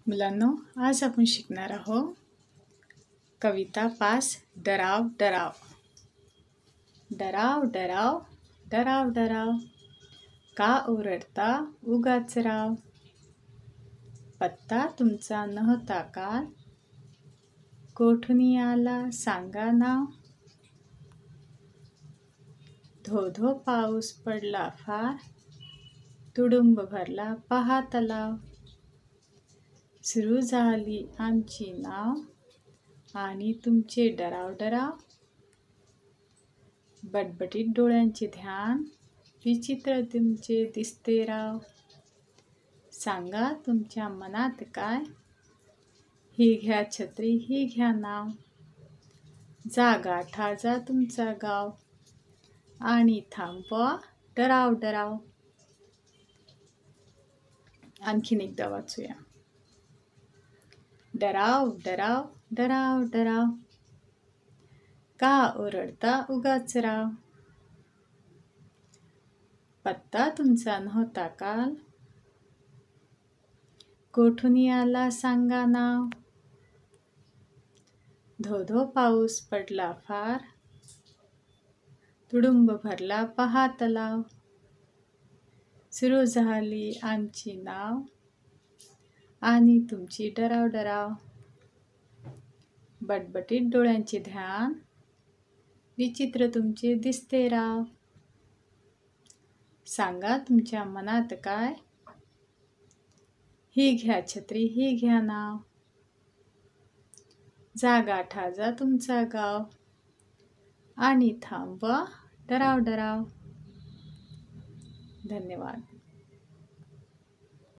मुलांनो, आज आपण शिकणार आहोत कविता 5 डराव डराव. डराव डराव डराव डराव, का ओरडता उगाच राव. पत्ता तुमचा नव्हता काल, कोठून आला सांगा नाव. धो धो पाऊस पडला फार, तुडुंब भरला पहा तलाव. सुरू झाली आमची नाव, आणि तुमचे डराव डराव. बटबटीत डोळ्यांचे ध्यान, विचित्र तुमचे दिसते राव. सांगा तुमच्या मनात काय, ही घ्या छत्री ही घ्या नाव. जा गाठा जा तुमचा गाव, आणि थांबवा डराव डराव. आणखीन एकदा वाचूया. डराव डराव डराव डराव, का ओरडता उगाच राव. पत्ता तुमचा नव्हता काल, कोठून आला सांगा नाव. धो धो पाऊस पडला फार, तुडुंब भरला पहा तलाव. सुरू झाली आमची नाव, आणि तुमची डराव डराव. बटबटीत डोळ्यांचे ध्यान, विचित्र तुमचे दिसते राव. सांगा तुमच्या मनात काय, ही घ्या छत्री ही घ्या नाव. जा गाठा जा तुमचा गाव, आणि थांबवा डराव डराव. धन्यवाद.